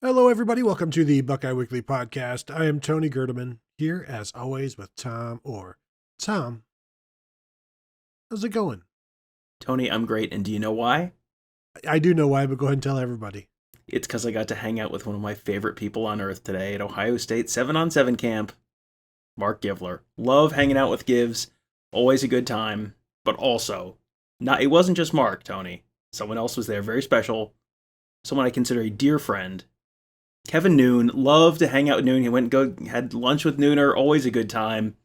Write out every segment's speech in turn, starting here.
Hello, everybody. Welcome to the Buckeye Weekly Podcast. I am Tony Gerdeman, here as always with Tom Orr. Tom, how's it going? Tony, I'm great, and do you know why? I do know why, but go ahead and tell everybody. It's because I got to hang out with one of my favorite people on earth today at Ohio State 7-on-7 camp, Mark Givler. Love hanging out with Gives, always a good time, but also, it wasn't just Mark, Tony. Someone else was there, very special, someone I consider a dear friend. Kevin Noon, loved to hang out with Noon. He went and had lunch with Nooner, always a good time.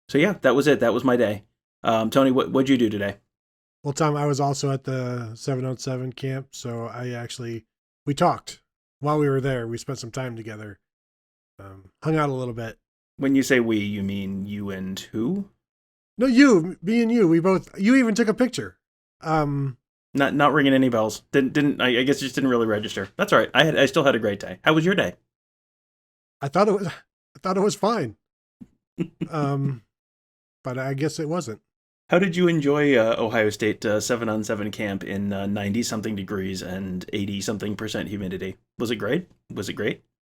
So yeah, that was it. That was my day. Tony, what'd you do today? Well, Tom, I was also at the 7-on-7 camp, so we talked while we were there. We spent some time together, hung out a little bit. When you say we, you mean you and who? No, me and you. You even took a picture. Not ringing any bells. Didn't I guess it just didn't really register. That's all right. I still had a great day. How was your day? I thought it was fine. But I guess it wasn't. How did you enjoy Ohio State 7-on-7 camp in 90-something degrees and 80-something% humidity? Was it great?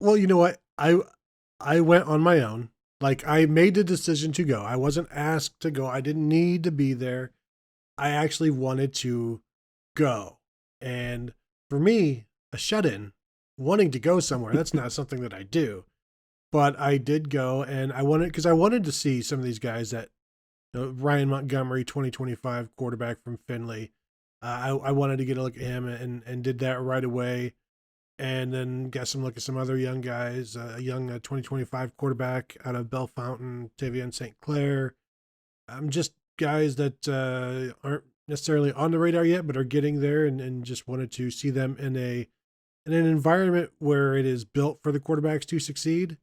Well, you know what? I went on my own. Like, I made the decision to go. I wasn't asked to go. I didn't need to be there. I actually wanted to go. And for me, a shut-in, wanting to go somewhere, that's not something that I do. But I did go, and I wanted to see some of these guys that, Ryan Montgomery, 2025 quarterback from Findlay. I wanted to get a look at him and did that right away. And then got some look at some other young guys, a young 2025 quarterback out of Bellefontaine, Tavion St. Clair. Just guys that aren't necessarily on the radar yet, but are getting there, and just wanted to see them in an environment where it is built for the quarterbacks to succeed.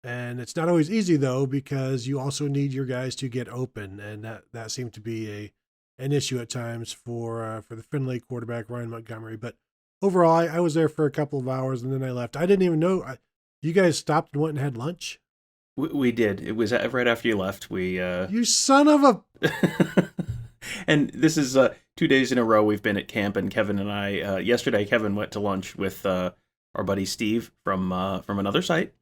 And it's not always easy, though, because you also need your guys to get open, and that seemed to be an issue at times for the Findlay quarterback, Ryan Montgomery. But overall, I was there for a couple of hours, and then I left. I didn't even know. You guys stopped and went and had lunch? We did. It was right after you left. You son of a... And this is 2 days in a row we've been at camp, and Kevin and I, yesterday Kevin went to lunch with our buddy Steve from another site.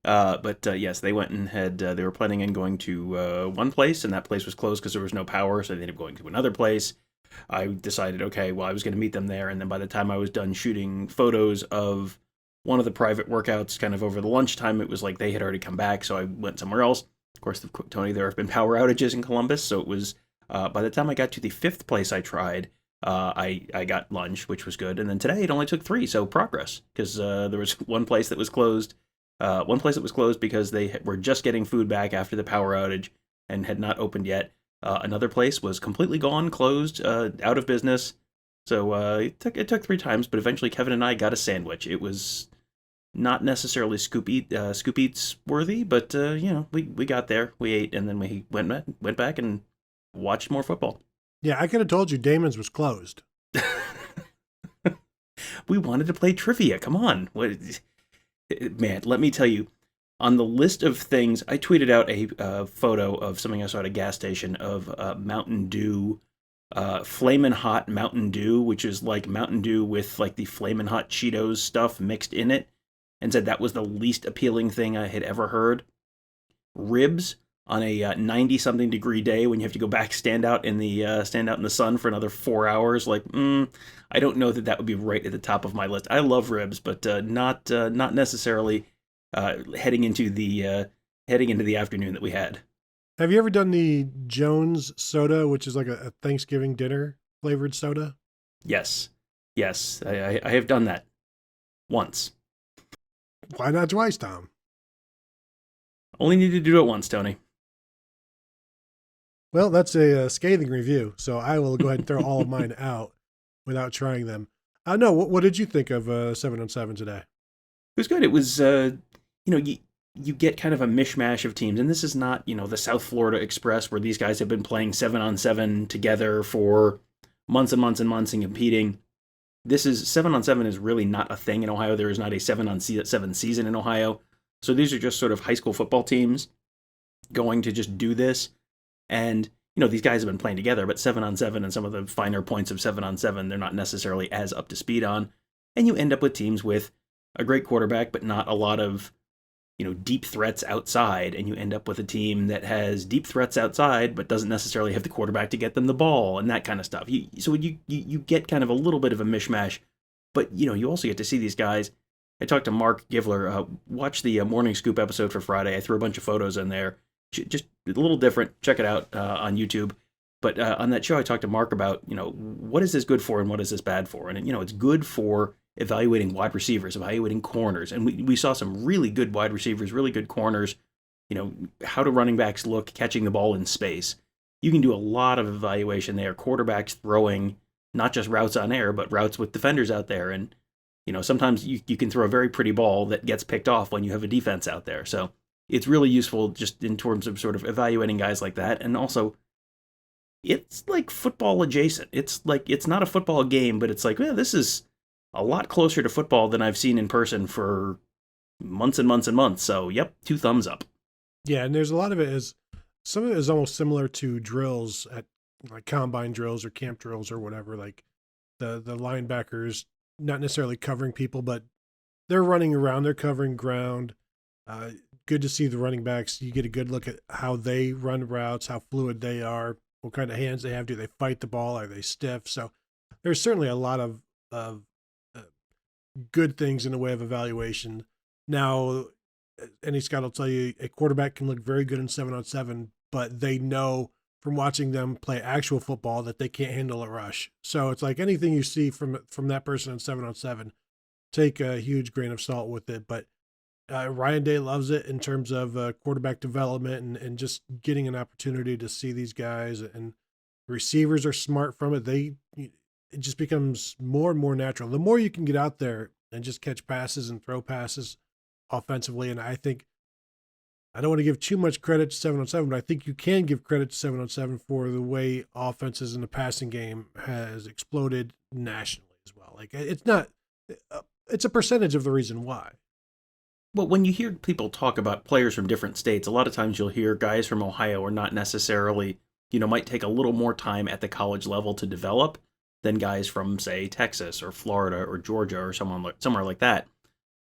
But yes, they went and they were planning on going to one place, and that place was closed because there was no power, so they ended up going to another place. I decided, okay, well, I was going to meet them there, and then by the time I was done shooting photos of one of the private workouts kind of over the lunchtime, it was like they had already come back, so I went somewhere else. Of course, Tony, there have been power outages in Columbus, so it was, by the time I got to the fifth place I tried, I got lunch, which was good, and then today it only took 3, so progress, because there was one place that was closed. Because they were just getting food back after the power outage and had not opened yet. Another place was completely gone, closed, out of business. So it took 3 times, but eventually Kevin and I got a sandwich. It was not necessarily scoop eats worthy, but we got there, we ate, and then we went back and watched more football. Yeah, I could have told you Damon's was closed. We wanted to play trivia. Come on. Man, let me tell you, on the list of things, I tweeted out a photo of something I saw at a gas station of Mountain Dew, Flamin' Hot Mountain Dew, which is like Mountain Dew with like the Flamin' Hot Cheetos stuff mixed in it, and said that was the least appealing thing I had ever heard. Ribs on a 90-something degree day when you have to go back stand out in the sun for another 4 hours. Like, I don't know that would be right at the top of my list. I love ribs, but not necessarily heading into the afternoon that we had. Have you ever done the Jones soda, which is like a Thanksgiving dinner flavored soda? Yes, I have done that once. Why not twice, Tom? Only needed to do it once, Tony. Well, that's a scathing review, so I will go ahead and throw all of mine out without trying them. No, what did you think of 7-on-7 today? It was good. It was, you get kind of a mishmash of teams, and this is not, the South Florida Express where these guys have been playing 7-on-7 together for months and months and months and competing. This is 7-on-7 is really not a thing in Ohio. There is not a 7-on-7 season in Ohio. So these are just sort of high school football teams going to just do this. And, these guys have been playing together, but 7-on-7 and some of the finer points of 7-on-7, they're not necessarily as up to speed on. And you end up with teams with a great quarterback, but not a lot of, deep threats outside, and you end up with a team that has deep threats outside, but doesn't necessarily have the quarterback to get them the ball and that kind of stuff. So you get kind of a little bit of a mishmash, but you also get to see these guys. I talked to Mark Givler. Watch the Morning Scoop episode for Friday. I threw a bunch of photos in there, just a little different. Check it out on YouTube. But on that show, I talked to Mark about, what is this good for and what is this bad for? And, it's good for evaluating wide receivers, evaluating corners. And we saw some really good wide receivers, really good corners, how do running backs look catching the ball in space. You can do a lot of evaluation there. Quarterbacks throwing not just routes on air, but routes with defenders out there. And, sometimes you can throw a very pretty ball that gets picked off when you have a defense out there. So it's really useful just in terms of sort of evaluating guys like that. And also, it's like football adjacent. It's like, it's not a football game, but it's like, well, this is a lot closer to football than I've seen in person for months and months and months. So, yep, 2 thumbs up. Yeah, and there's a lot of it is, some of it is almost similar to drills at like combine drills or camp drills or whatever. Like the linebackers, not necessarily covering people, but they're running around, they're covering ground. Good to see the running backs. You get a good look at how they run routes, how fluid they are, what kind of hands they have. Do they fight the ball? Are they stiff? So there's certainly a lot of good things in the way of evaluation. Now, any scout will tell you a quarterback can look very good in 7-on-7, but they know from watching them play actual football that they can't handle a rush. So it's like anything you see from that person in 7-on-7, take a huge grain of salt with it. But Ryan Day loves it in terms of quarterback development and just getting an opportunity to see these guys. And receivers are smart from it. It just becomes more and more natural. The more you can get out there and just catch passes and throw passes offensively. And I think I don't want to give too much credit to 7-on-7, but I think you can give credit to 7-on-7 for the way offenses in the passing game has exploded nationally as well. Like it's a percentage of the reason why. Well, when you hear people talk about players from different states, a lot of times you'll hear guys from Ohio are not necessarily, might take a little more time at the college level to develop than guys from, say, Texas or Florida or Georgia or somewhere like that.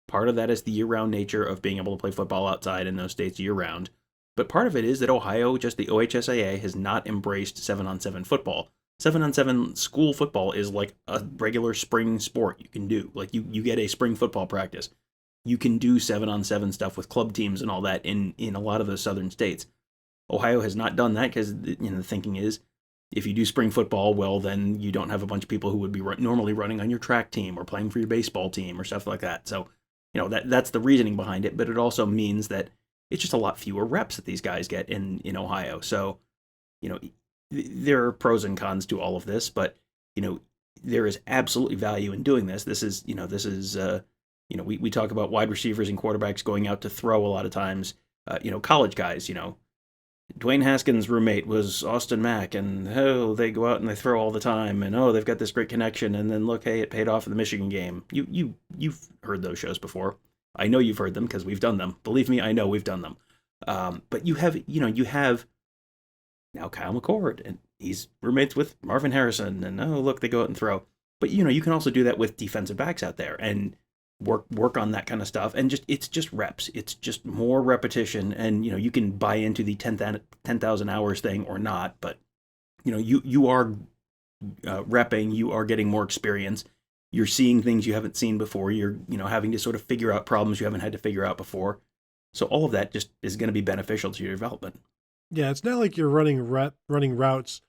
Part of that is the year-round nature of being able to play football outside in those states year-round. But part of it is that Ohio, just the OHSAA, has not embraced 7-on-7 football. 7-on-7 school football is like a regular spring sport you can do. Like you get a spring football practice. You can do 7-on-7 stuff with club teams and all that in a lot of the southern states. Ohio has not done that because the thinking is if you do spring football, well, then you don't have a bunch of people who would be normally running on your track team or playing for your baseball team or stuff like that. So, that's the reasoning behind it, but it also means that it's just a lot fewer reps that these guys get in Ohio. So, there are pros and cons to all of this, but, there is absolutely value in doing this. This is, we talk about wide receivers and quarterbacks going out to throw a lot of times, college guys, Dwayne Haskins' roommate was Austin Mack, and they go out and they throw all the time, and they've got this great connection, and then look, hey, it paid off in the Michigan game. You've heard those shows before. I know you've heard them because we've done them. Believe me, I know we've done them. But you have now Kyle McCord, and he's roommates with Marvin Harrison, and look, they go out and throw. But you can also do that with defensive backs out there, and work on that kind of stuff, and it's just reps. It's just more repetition, and you can buy into the 10,000 hours thing or not, but you are repping, you are getting more experience, you're seeing things you haven't seen before, you're having to sort of figure out problems you haven't had to figure out before. So all of that just is going to be beneficial to your development. Yeah, it's not like you're running routes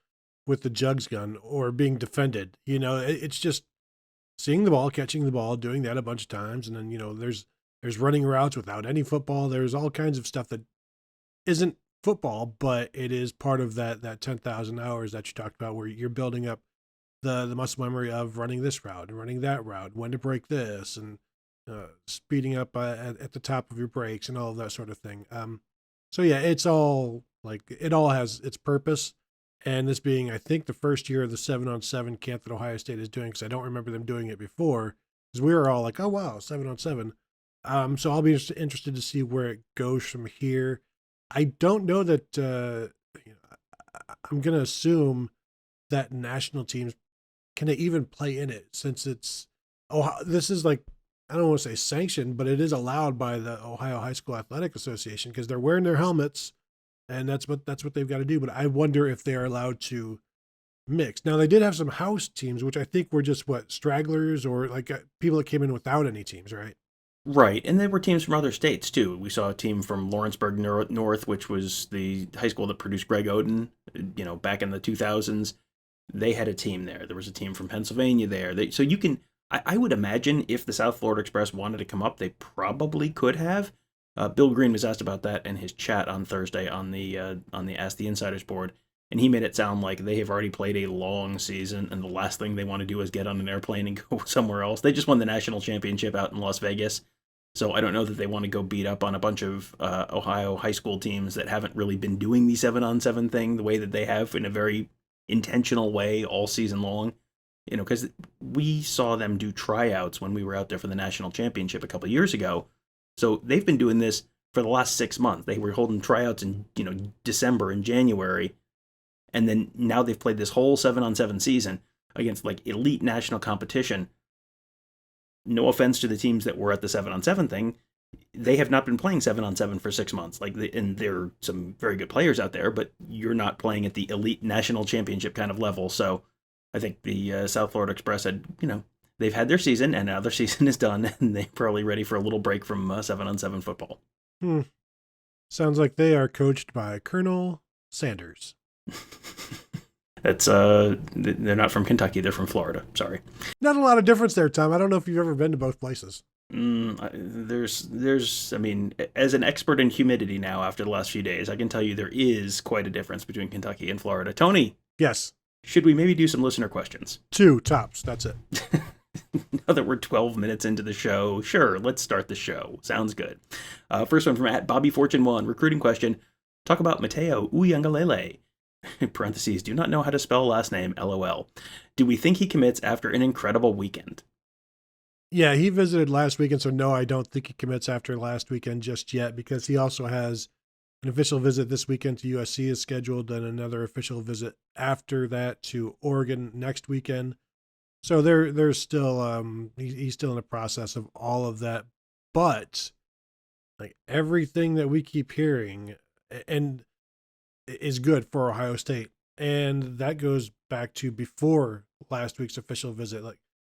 with the jugs gun or being defended. It's just seeing the ball, catching the ball, doing that a bunch of times. And then, there's running routes without any football. There's all kinds of stuff that isn't football, but it is part of that 10,000 hours that you talked about, where you're building up the muscle memory of running this route and running that route, when to break this, and speeding up at the top of your brakes and all of that sort of thing. So yeah, it's all like, it all has its purpose. And this being, I think, the first year of the 7-on-7 camp that Ohio State is doing, because I don't remember them doing it before, because we were all like, oh, wow, 7-on-7. So I'll be interested to see where it goes from here. I don't know that I'm going to assume that national teams can even play in it, since it's this is like I don't want to say sanctioned, but it is allowed by the Ohio High School Athletic Association because they're wearing their helmets, and that's what they've got to do. But I wonder if they are allowed to mix. Now they did have some house teams, which I think were just stragglers or like people that came in without any teams, right? Right, and there were teams from other states too. We saw a team from Lawrenceburg North, which was the high school that produced Greg Oden, back in the 2000s. They had a team there. There was a team from Pennsylvania there. So you can, I would imagine if the South Florida Express wanted to come up, they probably could have. Bill Green was asked about that in his chat on Thursday on the Ask the Insiders board, and he made it sound like they have already played a long season, and the last thing they want to do is get on an airplane and go somewhere else. They just won the national championship out in Las Vegas. So I don't know that they want to go beat up on a bunch of Ohio high school teams that haven't really been doing the 7-on-7 thing the way that they have in a very intentional way all season long. Because we saw them do tryouts when we were out there for the national championship a couple of years ago. So they've been doing this for the last 6 months. They were holding tryouts in December and January, and then now they've played this whole 7-on-7 season against like elite national competition. No offense to the teams that were at the 7-on-7 thing, they have not been playing 7-on-7 for 6 months. And there are some very good players out there, but you're not playing at the elite national championship kind of level. So I think the South Florida Express had, they've had their season, and now their season is done, and they're probably ready for a little break from 7-on-7 football. Sounds like they are coached by Colonel Sanders. That's they're not from Kentucky, they're from Florida. Sorry. Not a lot of difference there, Tom. I don't know if you've ever been to both places. There's, I mean, as an expert in humidity now after the last few days, I can tell you there is quite a difference between Kentucky and Florida. Tony. Yes. Should we maybe do some listener questions? 2 tops. That's it. Now that we're 12 minutes into the show, sure, let's start the show. Sounds good. First one from @BobbyFortune1. Recruiting question. Talk about Matayo Uiagalelei. In parentheses, do not know how to spell last name, LOL. Do we think he commits after an incredible weekend? Yeah, he visited last weekend, so no, I don't think he commits after last weekend just yet, because he also has an official visit this weekend to USC is scheduled, and another official visit after that to Oregon next weekend. So there's still he's still in the process of all of that, but like everything that we keep hearing and is good for Ohio State, and that goes back to before last week's official visit. Like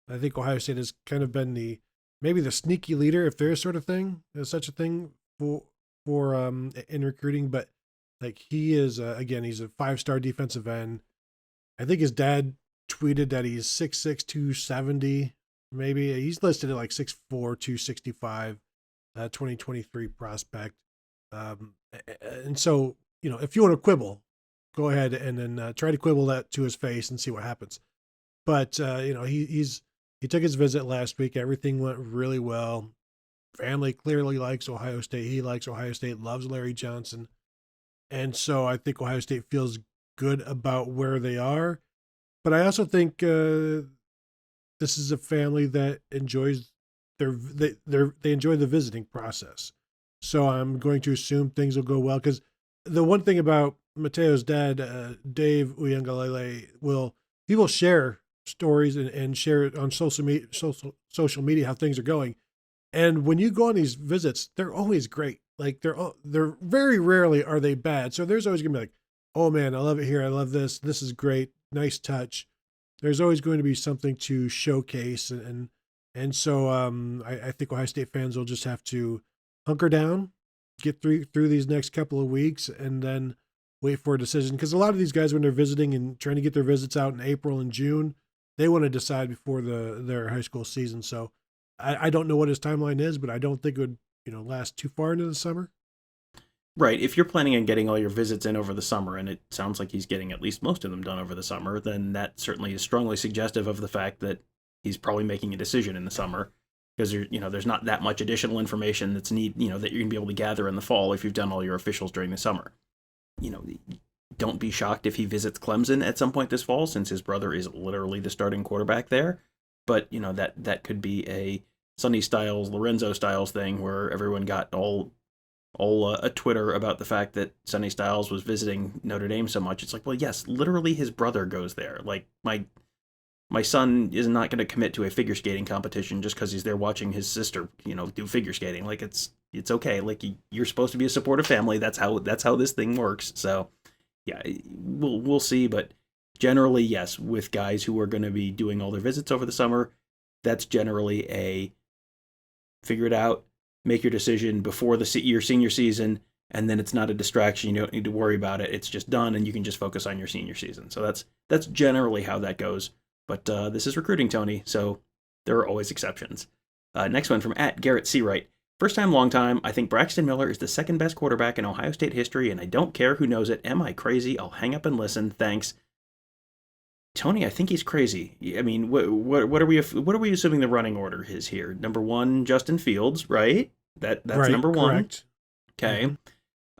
I think Ohio State has kind of been maybe the sneaky leader, if there is such a thing for in recruiting, but like he is again, he's a 5-star defensive end. I think his dad tweeted that he's 6'6", 270, maybe. He's listed at like 6'4", 265, 2023 prospect. And so, if you want to quibble, go ahead and then try to quibble that to his face and see what happens. But, he took his visit last week. Everything went really well. Family clearly likes Ohio State. He likes Ohio State, loves Larry Johnson. And so I think Ohio State feels good about where they are. But I also think this is a family that enjoys they enjoy the visiting process. So I'm going to assume things will go well, because the one thing about Matayo's dad, Dave Uiagalelei, he will share stories and share it on social media how things are going. And when you go on these visits, they're always great. Like they're very rarely are they bad. So there's always gonna be like, oh man, I love it here. I love this. This is great. Nice touch. There's always going to be something to showcase. And so I think Ohio State fans will just have to hunker down, get through these next couple of weeks, and then wait for a decision. Because a lot of these guys, when they're visiting and trying to get their visits out in April and June, they want to decide before their high school season. So I don't know what his timeline is, but I don't think it would last too far into the summer. Right. If you're planning on getting all your visits in over the summer, and it sounds like he's getting at least most of them done over the summer, then that certainly is strongly suggestive of the fact that he's probably making a decision in the summer, because there's not that much additional information that you're going to be able to gather in the fall if you've done all your officials during the summer. Don't be shocked if he visits Clemson at some point this fall, since his brother is literally the starting quarterback there. But that could be a Sonny Styles, Lorenzo Styles thing where everyone got all a Twitter about the fact that Sonny Styles was visiting Notre Dame so much. It's like, well, yes, literally his brother goes there. Like my son is not going to commit to a figure skating competition just because he's there watching his sister, do figure skating. Like it's okay. Like you're supposed to be a supportive family. That's how this thing works. So yeah, we'll see. But generally, yes, with guys who are going to be doing all their visits over the summer, that's generally a figure it out, make your decision before your senior season, and then it's not a distraction. You don't need to worry about it. It's just done, and you can just focus on your senior season. So that's generally how that goes. But this is recruiting, Tony, so there are always exceptions. Next one from @Garrett Seawright. First time, long time. I think Braxton Miller is the second best quarterback in Ohio State history, and I don't care who knows it. Am I crazy? I'll hang up and listen. Thanks. Tony, I think he's crazy. I mean, what are we assuming the running order is here? Number 1, Justin Fields, right? That's right, number 1. Correct. Okay.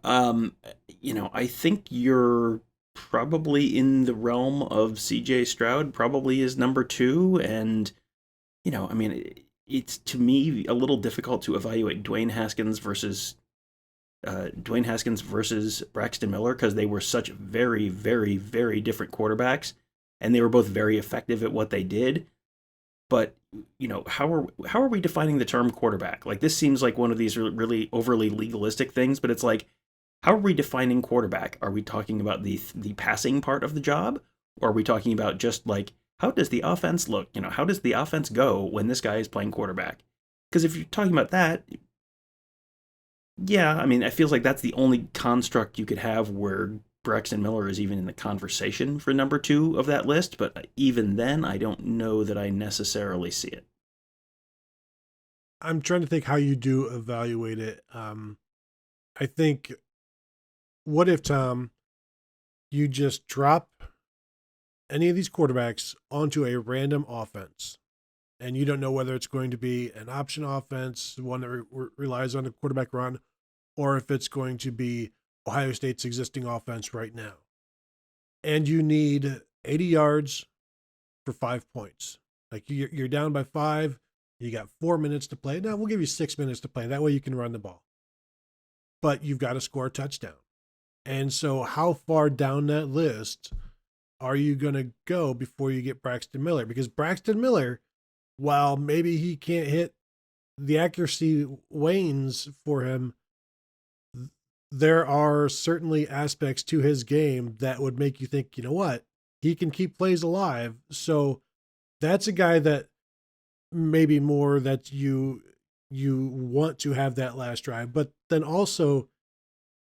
Mm-hmm. I think you're probably in the realm of CJ Stroud, probably is number 2, and I mean, it's to me a little difficult to evaluate Dwayne Haskins versus Braxton Miller because they were such very, very, very different quarterbacks. And they were both very effective at what they did. But, how are we defining the term quarterback? Like, this seems like one of these really overly legalistic things, but it's like, how are we defining quarterback? Are we talking about the passing part of the job? Or are we talking about just like, how does the offense look? How does the offense go when this guy is playing quarterback? Because if you're talking about that, yeah, I mean, it feels like that's the only construct you could have where Braxton Miller is even in the conversation for number 2 of that list, but even then, I don't know that I necessarily see it. I'm trying to think how you do evaluate it. I think, what if, Tom, you just drop any of these quarterbacks onto a random offense, and you don't know whether it's going to be an option offense, one that relies on a quarterback run, or if it's going to be Ohio State's existing offense right now. And you need 80 yards for 5 points. Like you're down by 5, you got 4 minutes to play. Now we'll give you 6 minutes to play. That way you can run the ball. But you've got to score a touchdown. And so how far down that list are you going to go before you get Braxton Miller? Because Braxton Miller, while maybe he can't hit, the accuracy wanes for him, there are certainly aspects to his game that would make you think, you know what, he can keep plays alive. So that's a guy that maybe more that you want to have that last drive. But then also,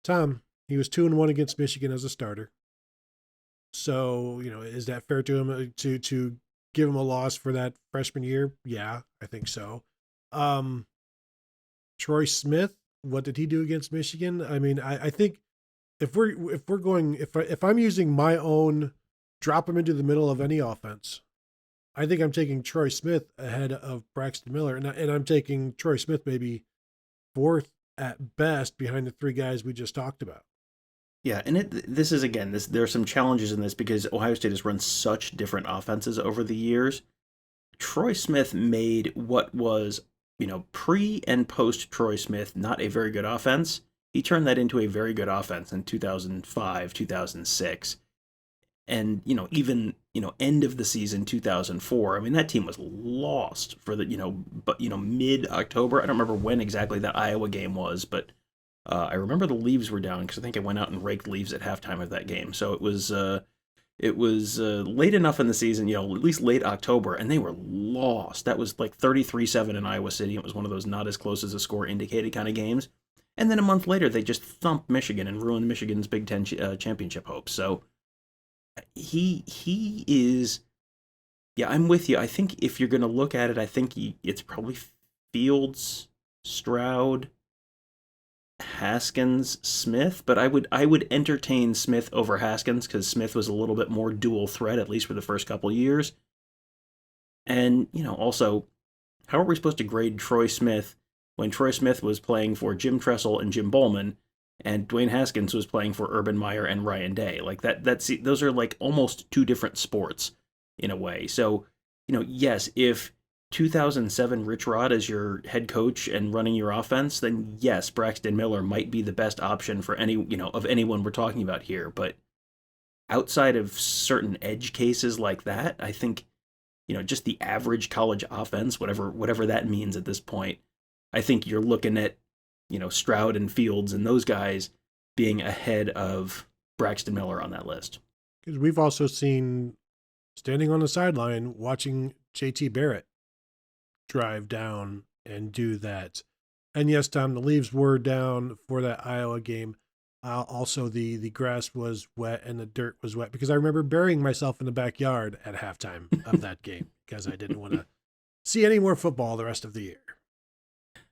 Tom, he was 2-1 against Michigan as a starter. So, is that fair to him to give him a loss for that freshman year? Yeah, I think so. Troy Smith, what did he do against Michigan? I mean, I think if I'm using my own drop him into the middle of any offense, I think I'm taking Troy Smith ahead of Braxton Miller, and I'm taking Troy Smith maybe 4th at best behind the 3 guys we just talked about. Yeah, and this is again, there are some challenges in this because Ohio State has run such different offenses over the years. Troy Smith made what was, pre and post Troy Smith, not a very good offense. He turned that into a very good offense in 2005, 2006. And, even, end of the season 2004. I mean, that team was lost for the, mid-October. I don't remember when exactly that Iowa game was, but I remember the leaves were down because I think I went out and raked leaves at halftime of that game. So it was late enough in the season, at least late October, and they were lost. That was like 33-7 in Iowa City. It was one of those not as close as the score indicated kind of games. And then a month later, they just thumped Michigan and ruined Michigan's Big Ten championship hopes. So he is, yeah, I'm with you. I think if you're going to look at it, I think it's probably Fields, Stroud, Haskins, Smith, but I would entertain Smith over Haskins because Smith was a little bit more dual threat, at least for the first couple of years. And, also, how are we supposed to grade Troy Smith when Troy Smith was playing for Jim Tressel and Jim Bowman, and Dwayne Haskins was playing for Urban Meyer and Ryan Day? Like those are like almost 2 different sports in a way. So, yes, if 2007 Rich Rod as your head coach and running your offense, then yes, Braxton Miller might be the best option for of anyone we're talking about here. But outside of certain edge cases like that, I think just the average college offense, whatever that means at this point, I think you're looking at, Stroud and Fields and those guys being ahead of Braxton Miller on that list. Because we've also seen, standing on the sideline, watching JT Barrett drive down and do that. And yes, Tom, the leaves were down for that Iowa game. Also, the grass was wet and the dirt was wet, because I remember burying myself in the backyard at halftime of that game because I didn't want to see any more football the rest of the year.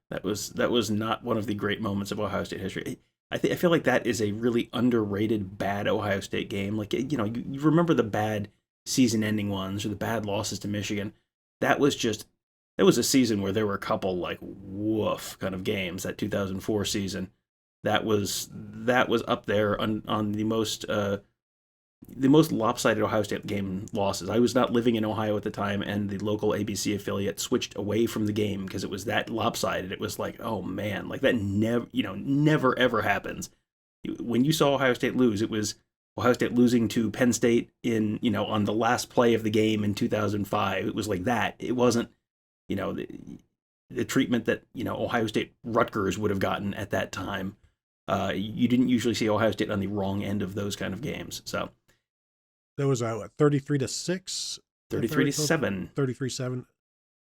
That was not one of the great moments of Ohio State history. I feel like that is a really underrated bad Ohio State game. Like, you remember the bad season-ending ones or the bad losses to Michigan. That was a season where there were a couple like woof kind of games. That 2004 season, that was up there on the most lopsided Ohio State game losses. I was not living in Ohio at the time, and the local ABC affiliate switched away from the game because it was that lopsided. It was like, oh man, like that never ever happens. When you saw Ohio State lose, it was Ohio State losing to Penn State on the last play of the game in 2005. It was like that. It wasn't, the treatment that, Ohio State Rutgers would have gotten at that time. You didn't usually see Ohio State on the wrong end of those kind of games. So that was 33-6, 33-7,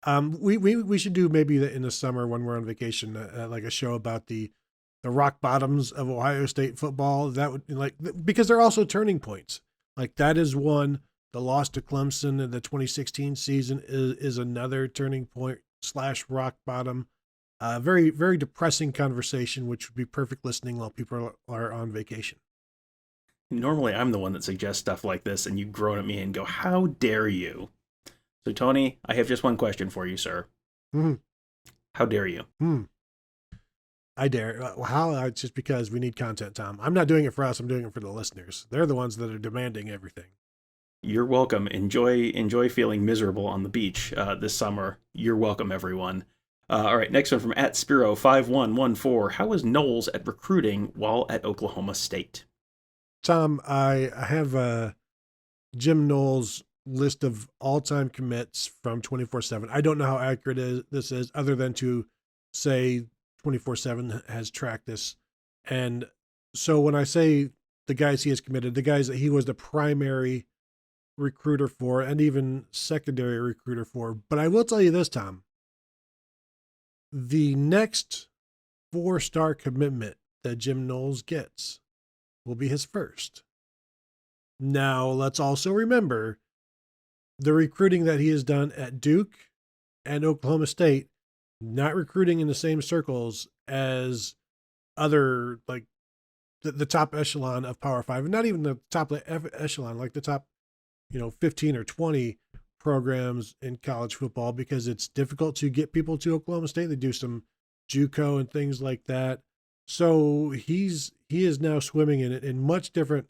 33-7. We should do maybe in the summer when we're on vacation, like a show about the rock bottoms of Ohio State football. That would because they're also turning points. Like that is one. The loss to Clemson in the 2016 season is another turning point / rock bottom. Very, very depressing conversation, which would be perfect listening while people are on vacation. Normally, I'm the one that suggests stuff like this, and you groan at me and go, how dare you? So, Tony, I have just one question for you, sir. Mm-hmm. How dare you? I dare. How? It's just because we need content, Tom. I'm not doing it for us. I'm doing it for the listeners. They're the ones that are demanding everything. You're welcome. Enjoy feeling miserable on the beach this summer. You're welcome, everyone. All right, next one from @Spiro5114. How was Knowles at recruiting while at Oklahoma State? Tom, I have Jim Knowles' list of all-time commits from 24/7. I don't know how accurate this is, other than to say 24/7 has tracked this. And so when I say the guys he has committed, the guys that he was the primary recruiter for and even secondary recruiter for. But I will tell you this, Tom. The next 4-star commitment that Jim Knowles gets will be his first. Now, let's also remember the recruiting that he has done at Duke and Oklahoma State, not recruiting in the same circles as other, like the top echelon of Power 5, and not even the top echelon, like the top, 15 or 20 programs in college football, because it's difficult to get people to Oklahoma State. They do some JUCO and things like that. So he is now swimming in much different,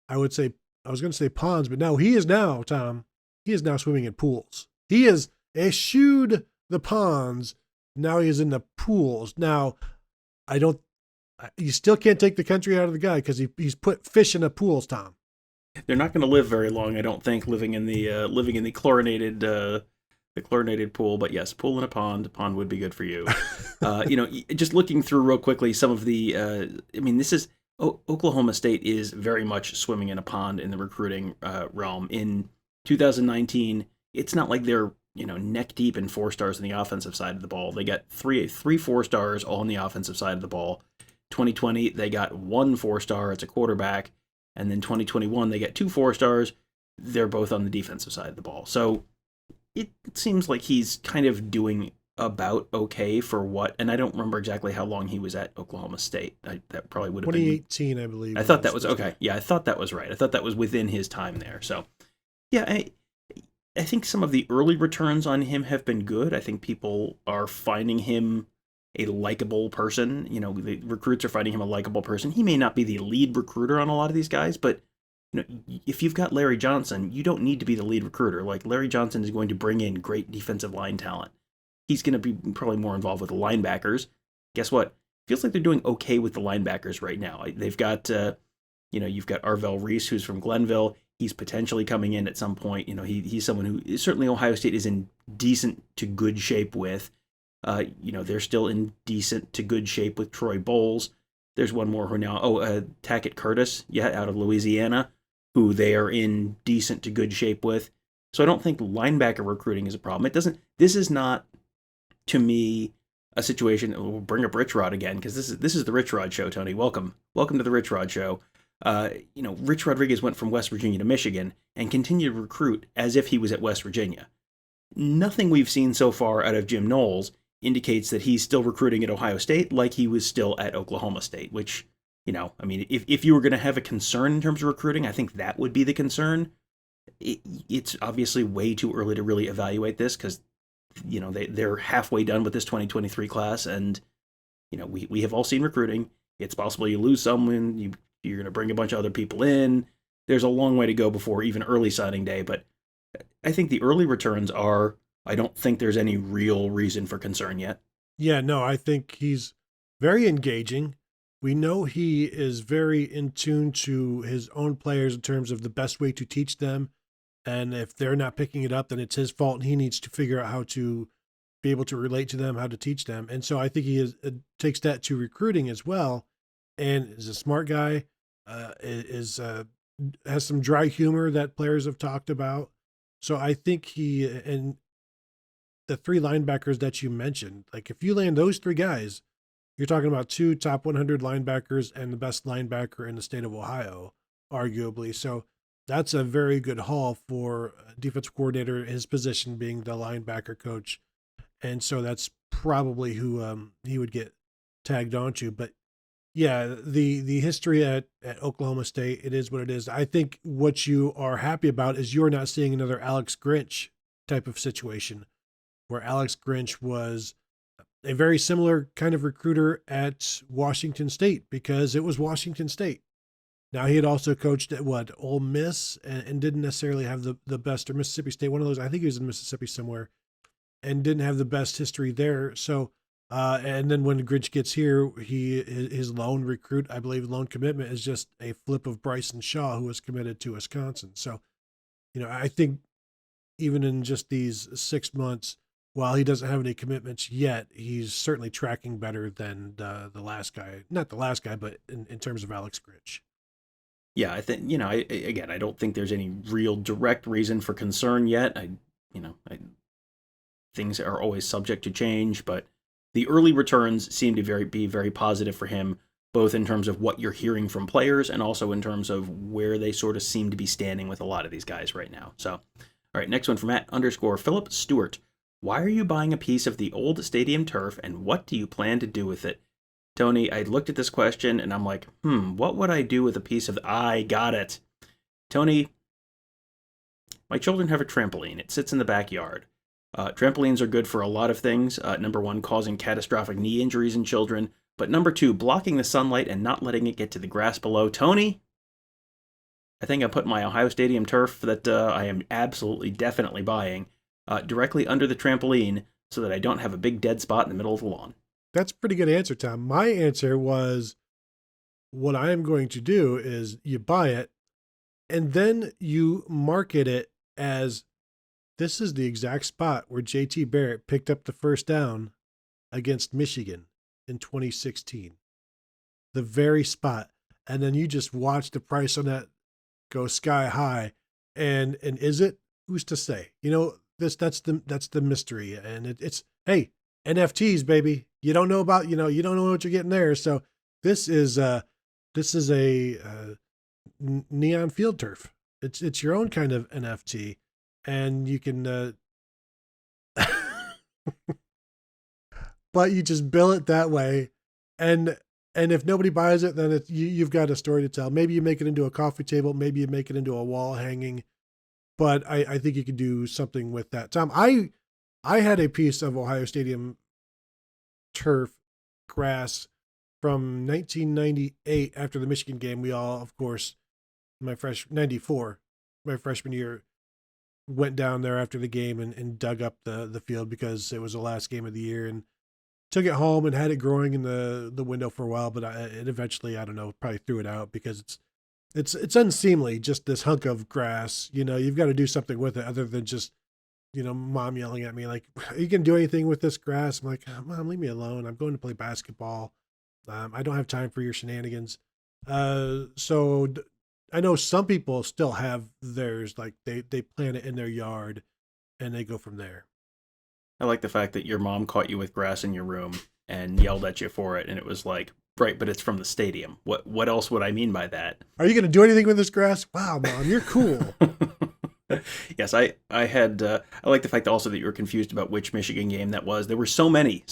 I was going to say ponds, but no, he is now, Tom, he is now swimming in pools. He has eschewed the ponds. Now he is in the pools. Now, you still can't take the country out of the guy because he's put fish in the pools, Tom. They're not going to live very long, I don't think, living in the chlorinated pool. But yes, pool in a pond. A pond would be good for you. Just looking through real quickly some of the. This is Oklahoma State is very much swimming in a pond in the recruiting realm. In 2019, it's not like they're neck deep in 4 stars on the offensive side of the ball. They got three 4 stars all on the offensive side of the ball. 2020, they got 1 4-star. It's a quarterback. And then 2021, they get 2 4 stars. They're both on the defensive side of the ball. So it seems like he's kind of doing about okay for what, and I don't remember exactly how long he was at Oklahoma State. That probably would have been 2018, I believe. I thought that was okay. Yeah, I thought that was right. I thought that was within his time there. So, yeah, I think some of the early returns on him have been good. I think people are finding him a likable person. The recruits are finding him a likable person. He may not be the lead recruiter on a lot of these guys, but if you've got Larry Johnson, you don't need to be the lead recruiter. Like, Larry Johnson is going to bring in great defensive line talent. He's going to be probably more involved with the linebackers. Guess what? Feels like they're doing okay with the linebackers right now. They've got, you've got Arvell Reese, who's from Glenville. He's potentially coming in at some point. He's someone who certainly Ohio State is in decent to good shape with. They're still in decent to good shape with Troy Bowles. There's one more who now, Tackett Curtis, out of Louisiana, who they are in decent to good shape with. So I don't think linebacker recruiting is a problem. This is not, to me, a situation. We'll bring up Rich Rod again, because this is the Rich Rod show, Tony. Welcome to the Rich Rod show. Rich Rodriguez went from West Virginia to Michigan and continued to recruit as if he was at West Virginia. Nothing we've seen so far out of Jim Knowles indicates that he's still recruiting at Ohio State like he was still at Oklahoma State, which, if you were going to have a concern in terms of recruiting, I think that would be the concern. It's obviously way too early to really evaluate this because, they're halfway done with this 2023 class, and, we have all seen recruiting. It's possible you lose someone, you're going to bring a bunch of other people in. There's a long way to go before even early signing day, but I think the early returns I don't think there's any real reason for concern yet. Yeah, no, I think he's very engaging. We know he is very in tune to his own players in terms of the best way to teach them. And if they're not picking it up, then it's his fault, and he needs to figure out how to be able to relate to them, how to teach them. And so I think he takes that to recruiting as well, and is a smart guy, has some dry humor that players have talked about. So I think and the three linebackers that you mentioned, like if you land those three guys, you're talking about 2 top 100 linebackers and the best linebacker in the state of Ohio, arguably. So that's a very good haul for a defensive coordinator, his position being the linebacker coach. And so that's probably who he would get tagged onto. But yeah, the history at Oklahoma State, it is what it is. I think what you are happy about is you're not seeing another Alex Grinch type of situation, where Alex Grinch was a very similar kind of recruiter at Washington State, because it was Washington State. Now, he had also coached at Ole Miss, and didn't necessarily have the best, or Mississippi State, one of those. I think he was in Mississippi somewhere, and didn't have the best history there. So, and then when Grinch gets here, his lone recruit, I believe, lone commitment is just a flip of Bryson Shaw, who was committed to Wisconsin. So, I think even in just these 6 months, while he doesn't have any commitments yet, he's certainly tracking better than the last guy. Not the last guy, but in terms of Alex Grinch. Yeah, I think, I don't think there's any real direct reason for concern yet. Things are always subject to change, but the early returns seem to be very positive for him, both in terms of what you're hearing from players and also in terms of where they sort of seem to be standing with a lot of these guys right now. So, all right, next one from @_Philip Stewart. Why are you buying a piece of the old stadium turf, and what do you plan to do with it? Tony, I looked at this question and I'm like, what would I do with a piece of... I got it. Tony, my children have a trampoline. It sits in the backyard. Trampolines are good for a lot of things. Number one, causing catastrophic knee injuries in children. But number two, blocking the sunlight and not letting it get to the grass below. Tony, I think I put my Ohio Stadium turf that I am absolutely, definitely buying directly under the trampoline so that I don't have a big dead spot in the middle of the lawn. That's a pretty good answer, Tom. My answer was, what I am going to do is you buy it, and then you market it as, this is the exact spot where JT Barrett picked up the first down against Michigan in 2016. The very spot. And then you just watch the price on that go sky high. And is it? Who's to say? That's the mystery. And it's hey, NFTs, baby. You don't know about, you don't know what you're getting there. So this is a neon field turf. It's your own kind of NFT, and you can but you just bill it that way, and if nobody buys it, then you've got a story to tell. Maybe you make it into a coffee table, maybe you make it into a wall hanging, but I think you could do something with that. Tom, I had a piece of Ohio Stadium turf grass from 1998 after the Michigan game. We all, of course, 94, my freshman year, went down there after the game and dug up the field because it was the last game of the year, and took it home and had it growing in the window for a while. But it eventually, I don't know, probably threw it out because It's unseemly, just this hunk of grass. You've got to do something with it other than just, mom yelling at me like, "You can do anything with this grass?" I'm like, "Mom, leave me alone. I'm going to play basketball. I don't have time for your shenanigans." So I know some people still have theirs, like they plant it in their yard and they go from there. I like the fact that your mom caught you with grass in your room and yelled at you for it, and it was like, right, but it's from the stadium. What else would I mean by that? Are you going to do anything with this grass? Wow, Mom, you're cool. Yes, I had I like the fact also that you were confused about which Michigan game that was. There were so many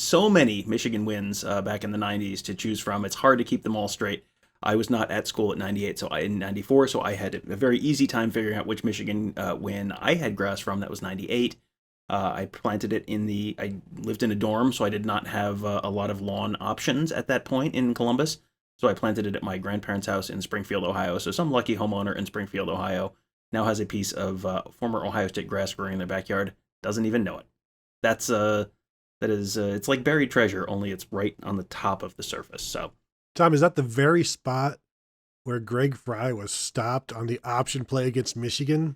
Michigan wins back in the '90s to choose from. It's hard to keep them all straight. I was not at school at '98, so in '94, so I had a very easy time figuring out which Michigan win I had grass from. That was '98. I planted it I lived in a dorm, so I did not have a lot of lawn options at that point in Columbus. So I planted it at my grandparents' house in Springfield, Ohio. So some lucky homeowner in Springfield, Ohio, now has a piece of former Ohio State grass growing in their backyard. Doesn't even know it. It's like buried treasure, only it's right on the top of the surface. So, Tom, is that the very spot where Greg Fry was stopped on the option play against Michigan?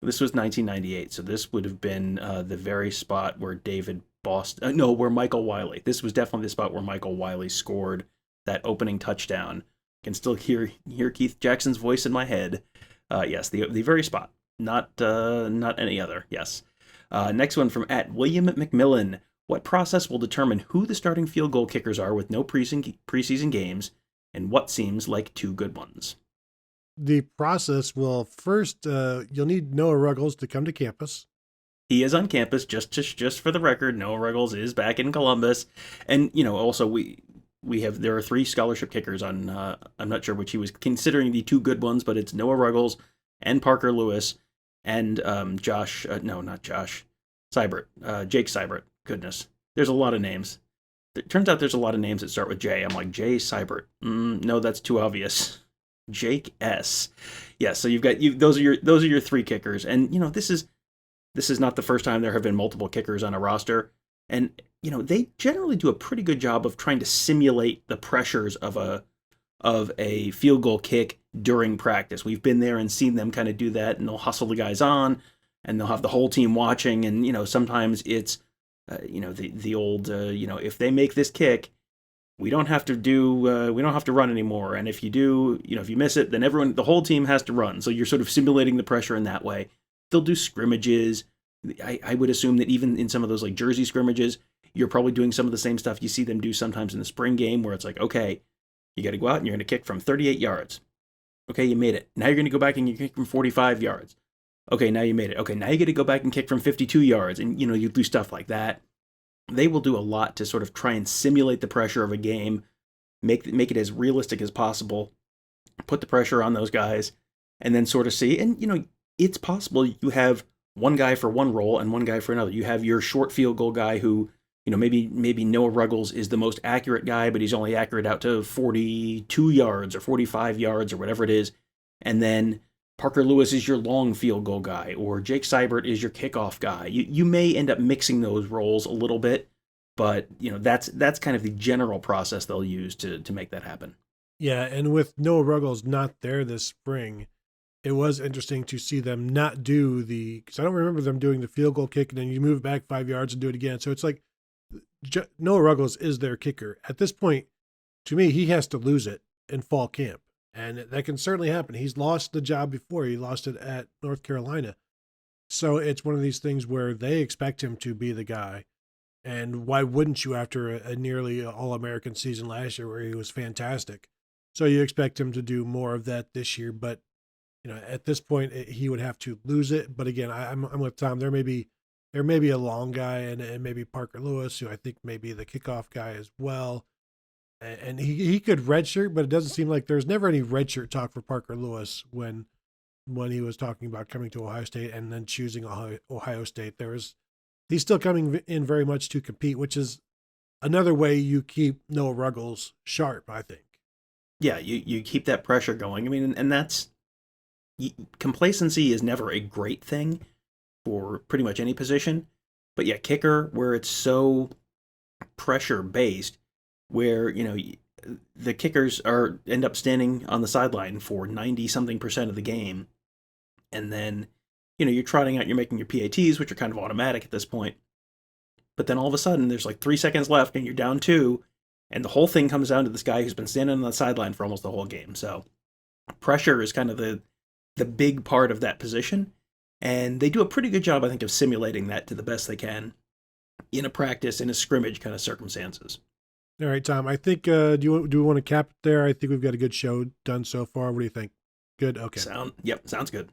this was 1998, so this would have been the very spot where where Michael Wiley. This was definitely the spot where Michael Wiley scored that opening touchdown. I can still hear Keith Jackson's voice in my head. Yes, the very spot, not any other. Yes. Next one from @William McMillan. What process will determine who the starting field goal kickers are with no preseason games, and what seems like two good ones? The process will first, you'll need Noah Ruggles to come to campus. He is on campus, just for the record. Noah Ruggles is back in Columbus, and also there are 3 scholarship kickers on. I'm not sure which he was considering the two good ones, but it's Noah Ruggles and Parker Lewis and Josh. No, not Josh. Seibert. Jake Seibert. Goodness, there's a lot of names. It turns out there's a lot of names that start with J. I'm like, Jay Seibert. No, that's too obvious. Jake S. Yeah, so you've got those are your 3 kickers, and this is not the first time there have been multiple kickers on a roster, and they generally do a pretty good job of trying to simulate the pressures of a field goal kick during practice. We've been there and seen them kind of do that, and they'll hustle the guys on, and they'll have the whole team watching, and sometimes it's the old if they make this kick, we don't have to run anymore. And if you do, if you miss it, then the whole team has to run. So you're sort of simulating the pressure in that way. They'll do scrimmages. I would assume that even in some of those like jersey scrimmages, you're probably doing some of the same stuff you see them do sometimes in the spring game, where it's like, okay, you got to go out and you're going to kick from 38 yards. Okay, you made it. Now you're going to go back and you kick from 45 yards. Okay, now you made it. Okay, now you got to go back and kick from 52 yards. And, you do stuff like that. They will do a lot to sort of try and simulate the pressure of a game, make it as realistic as possible, put the pressure on those guys, and then sort of see. And, it's possible you have one guy for one role and one guy for another. You have your short field goal guy who, maybe Noah Ruggles is the most accurate guy, but he's only accurate out to 42 yards or 45 yards or whatever it is. And then Parker Lewis is your long field goal guy, or Jake Seibert is your kickoff guy. You may end up mixing those roles a little bit, but that's kind of the general process they'll use to make that happen. Yeah, and with Noah Ruggles not there this spring, it was interesting to see them not do because I don't remember them doing the field goal kick and then you move back 5 yards and do it again. So it's like Noah Ruggles is their kicker. At this point, to me, he has to lose it in fall camp. And that can certainly happen. He's lost the job before. He lost it at North Carolina. So it's one of these things where they expect him to be the guy. And why wouldn't you after a nearly All-American season last year where he was fantastic? So you expect him to do more of that this year. But, at this point, he would have to lose it. But again, I'm with Tom. There may be a long guy and maybe Parker Lewis, who I think may be the kickoff guy as well. And he could redshirt, but it doesn't seem like there's never any redshirt talk for Parker Lewis when he was talking about coming to Ohio State and then choosing Ohio State. He's still coming in very much to compete, which is another way you keep Noah Ruggles sharp, I think. Yeah, you keep that pressure going. I mean, and that's complacency is never a great thing for pretty much any position, but yeah, kicker where it's so pressure based. Where, the kickers end up standing on the sideline for 90-something% of the game. And then, you're trotting out, you're making your PATs, which are kind of automatic at this point. But then all of a sudden, there's like 3 seconds left, and you're down 2, and the whole thing comes down to this guy who's been standing on the sideline for almost the whole game. So pressure is kind of the big part of that position, and they do a pretty good job, I think, of simulating that to the best they can in a practice, in a scrimmage kind of circumstances. All right, Tom, I think, do we want to cap it there? I think we've got a good show done so far. What do you think? Good? Okay. Sounds good.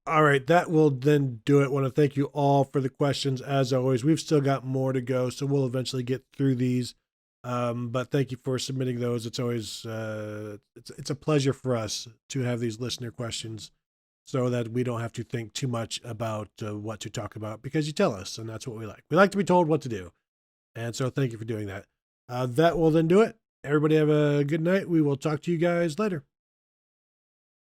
All right, that will then do it. I want to thank you all for the questions. As always, we've still got more to go, so we'll eventually get through these. But thank you for submitting those. It's always it's a pleasure for us to have these listener questions, so that we don't have to think too much about what to talk about, because you tell us, and that's what we like. We like to be told what to do, and so thank you for doing that. That will then do it. Everybody have a good night. We will talk to you guys later.